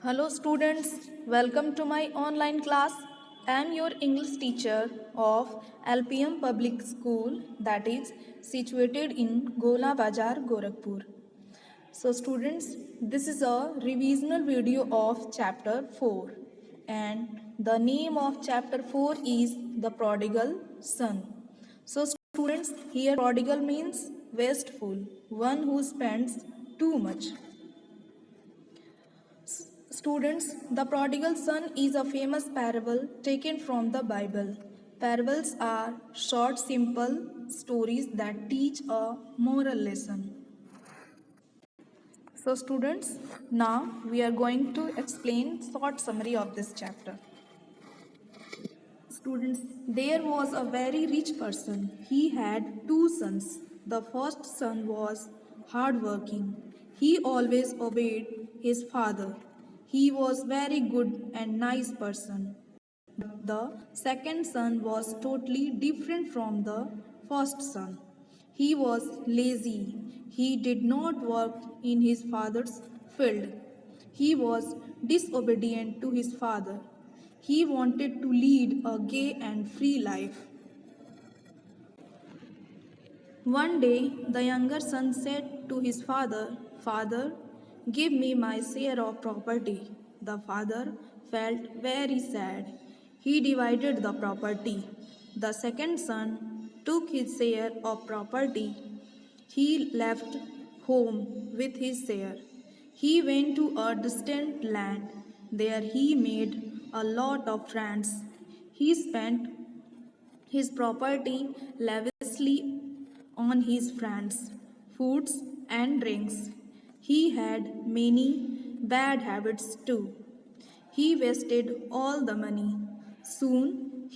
Hello students, welcome to my online class. I am your English teacher of LPM Public School that is situated in Gola Bazar, Gorakhpur. So students, this is a revisional video of chapter 4 and the name of chapter 4 is The Prodigal Son. So students, here prodigal means wasteful, one who spends too much. Students, the prodigal son is a famous parable taken from the Bible. Parables are short, simple stories that teach a moral lesson. So students, now we are going to explain short summary of this chapter. Students, there was a very rich person. He had two sons. The first son was hardworking. He always obeyed his father. He was very good and nice person. But the second son was totally different from the first son. He was lazy. He did not work in his father's field. He was disobedient to his father. He wanted to lead a gay and free life. One day, the younger son said to his father, "Father, give me my share of property." The father felt very sad. He divided the property. The second son took his share of property. He left home with his share. He went to a distant land. There he made a lot of friends. He spent his property lavishly on his friends, foods, and drinks. He had many bad habits too. He wasted all the money. Soon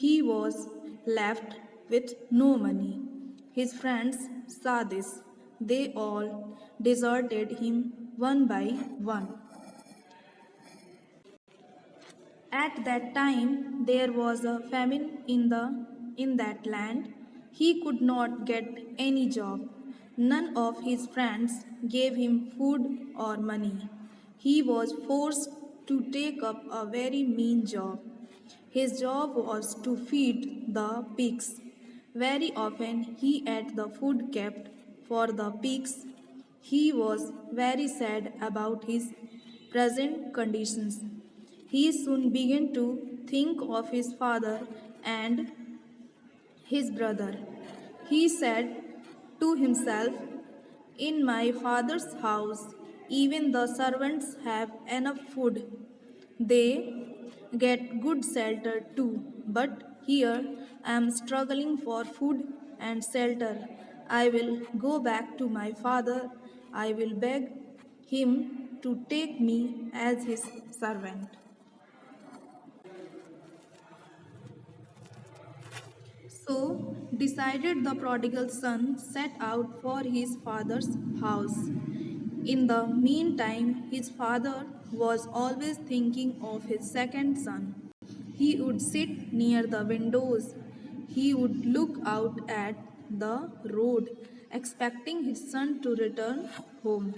he was left with no money. His friends saw this. They all deserted him one by one. At that time there was a famine in that land. He could not get any job. None of his friends gave him food or money. He was forced to take up a very mean job. His job was to feed the pigs. Very often he ate the food kept for the pigs. He was very sad about his present conditions. He soon began to think of his father and his brother. He said to himself, "In my father's house, even the servants have enough food. They get good shelter too, but here I am struggling for food and shelter. I will go back to my father. I will beg him to take me as his servant." So decided the prodigal son set out for his father's house. In the meantime, his father was always thinking of his second son. He would sit near the windows. He would look out at the road, expecting his son to return home.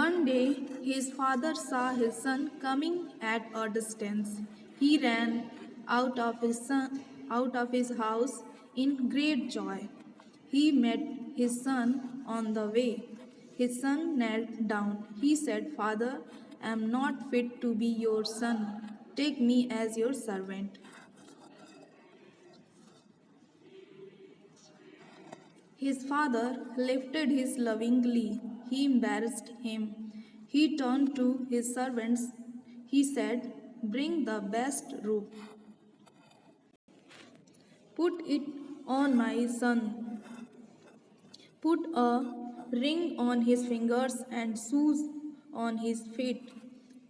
One day, his father saw his son coming at a distance. He ran out of his house in great joy. He met his son on the way. His son knelt down. He said, "Father, I am not fit to be your son. Take me as your servant." His father lifted his lovingly. He embarrassed him. He turned to his servants. He said, "Bring the best robe. Put it on my son. Put a ring on his fingers and shoes on his feet.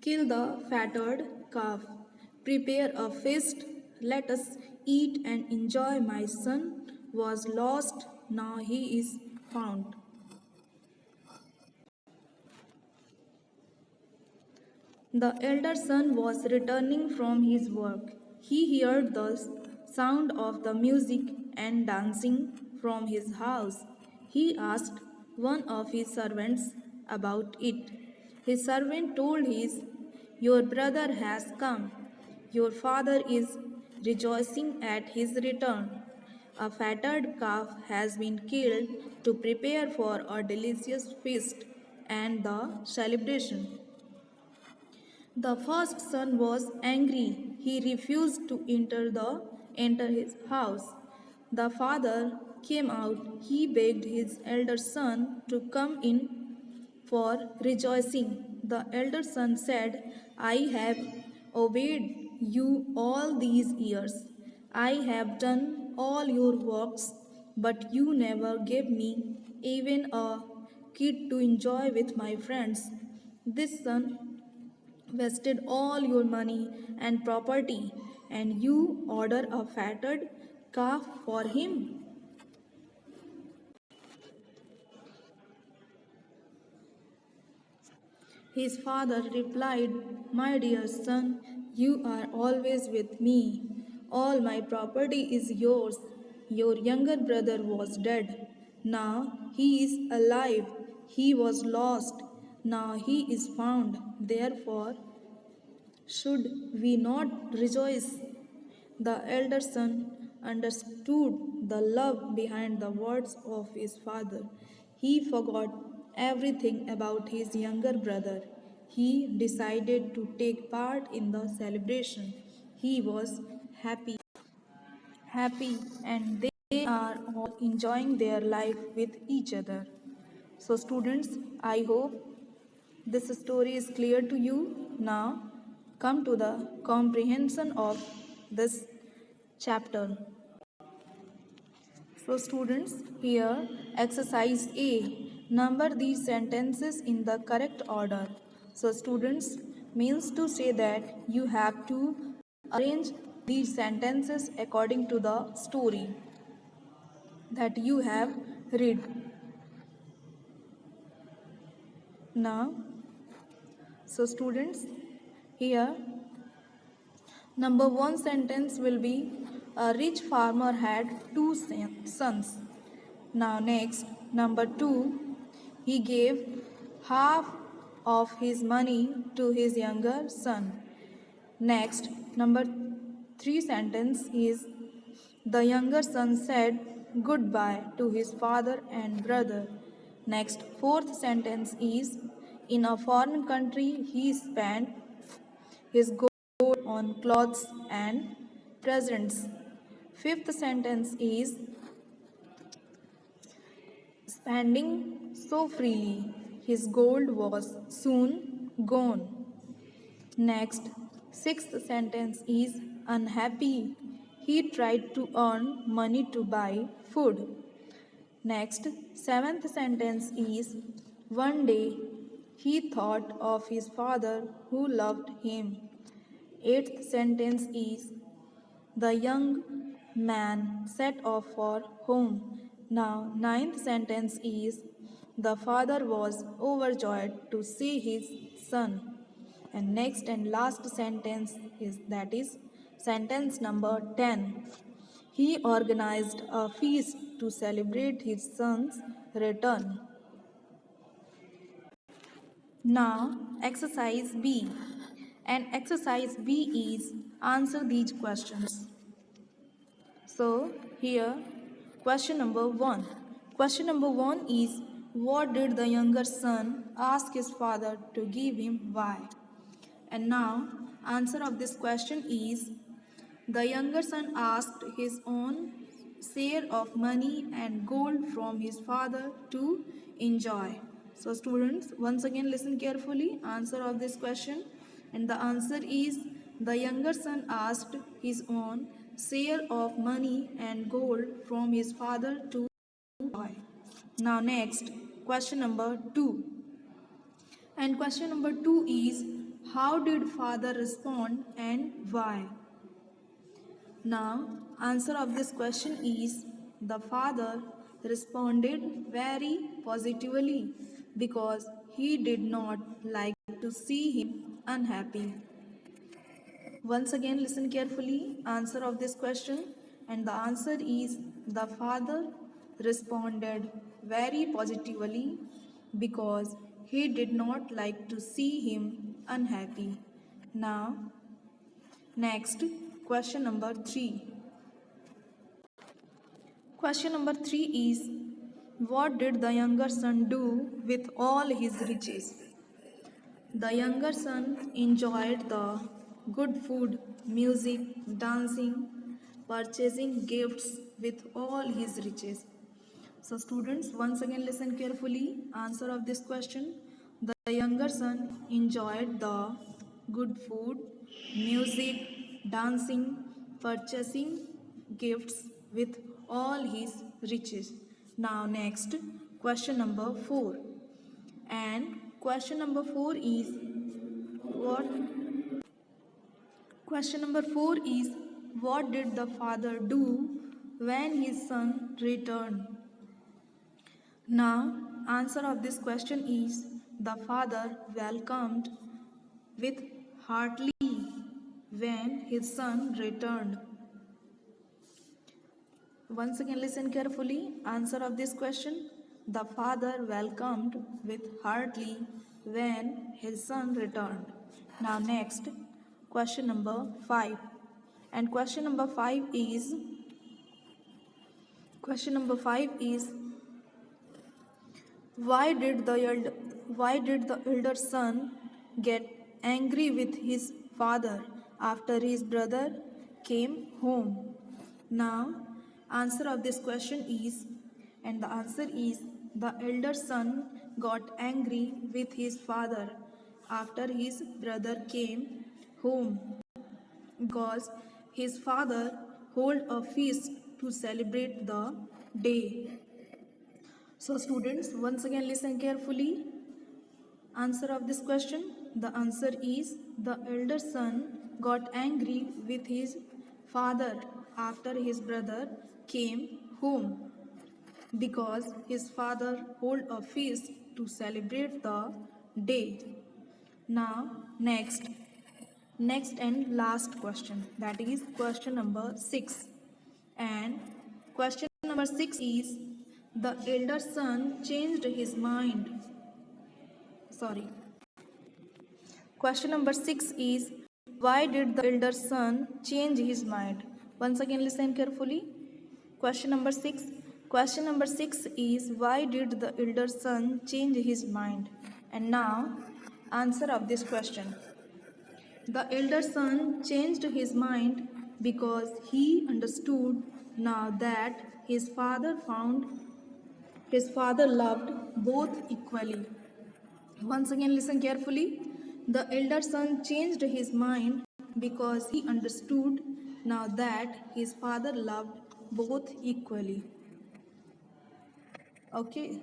Kill the fatted calf. Prepare a feast. Let us eat and enjoy. My son was lost. Now he is found." The elder son was returning from his work. He heard the sound of the music and dancing from his house. He asked one of his servants about it. His servant told his, "Your brother has come. Your father is rejoicing at his return. A fatted calf has been killed to prepare for a delicious feast and the celebration." The first son was angry. He refused to enter his house. The father came out. He begged his elder son to come in for rejoicing. The elder son said, "I have obeyed you all these years. I have done all your works, but you never gave me even a kid to enjoy with my friends. This son wasted all your money and property, and you order a fatted calf for him." His father replied, "My dear son, you are always with me. All my property is yours. Your younger brother was dead. Now he is alive. He was lost. Now he is found. Therefore, should we not rejoice?" The elder son understood the love behind the words of his father. He forgot everything about his younger brother. He decided to take part in the celebration. He was happy, and they are all enjoying their life with each other. So, students, I hope this story is clear to you. Now, come to the comprehension of this chapter. So, students, here exercise A. Number these sentences in the correct order. So, students, means to say that you have to arrange these sentences according to the story that you have read. Now, so students, here number one sentence will be, a rich farmer had two sons. Now next, number two, he gave half of his money to his younger son. Next, number three sentence is, the younger son said goodbye to his father and brother. Next, fourth sentence is, in a foreign country he spent his gold on clothes and presents. Fifth sentence is, spending so freely, his gold was soon gone. Next, sixth sentence is, unhappy, he tried to earn money to buy food. Next, seventh sentence is, one day he thought of his father who loved him. Eighth sentence is, the young man set off for home. Now, ninth sentence is, the father was overjoyed to see his son. And next and last sentence is, that is sentence number 10. He organized a feast to celebrate his son's return. Now, exercise B. And exercise B is, answer these questions. So, here, question number 1. Question number 1 is, what did the younger son ask his father to give him? Why? And now, answer of this question is, the younger son asked his own share of money and gold from his father to enjoy. So, students, once again listen carefully. Answer of this question, and the answer is, the younger son asked his own share of money and gold from his father to enjoy. Now, next, question number 2. And question number 2 is, how did father respond and why? Now, answer of this question is, the father responded very positively because he did not like to see him unhappy. Once again, listen carefully. Answer of this question, and the answer is, the father responded very positively because he did not like to see him unhappy. Now, next, question number 3. Question number 3 is, what did the younger son do with all his riches? The younger son enjoyed the good food, music, dancing, purchasing gifts with all his riches. So, students, once again listen carefully. Answer of this question: the younger son enjoyed the good food, music, dancing, purchasing gifts with all his riches. Now, next, question number 4. And question number 4 is what? Question number 4 is, what did the father do when his son returned? Now, answer of this question is, the father welcomed with heartily when his son returned. Once again listen carefully. Answer of this question, the father welcomed with heartily when his son returned. Now next, question number 5. And question number 5 is, why did the elder son get angry with his father after his brother came home? Now, answer of this question is, and the answer is, the elder son got angry with his father after his brother came home because his father held a feast to celebrate the day. So, students, once again listen carefully. Answer of this question, the answer is, the elder son got angry with his father after his brother came home because his father held a feast to celebrate the day. Now, next and last question, that is question number 6. And question number 6 is, the elder son changed his mind. Question number 6 is, why did the elder son change his mind? Once again listen carefully. Question number 6 is, why did the elder son change his mind? And now, answer of this question. The elder son changed his mind because he understood now that his father loved both equally. Once again listen carefully. The elder son changed his mind because he understood now that his father loved both equally. Okay,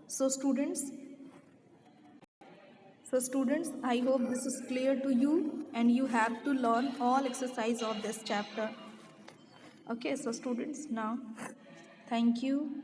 so students, I hope this is clear to you and you have to learn all exercise of this chapter. Okay, so students, now thank you.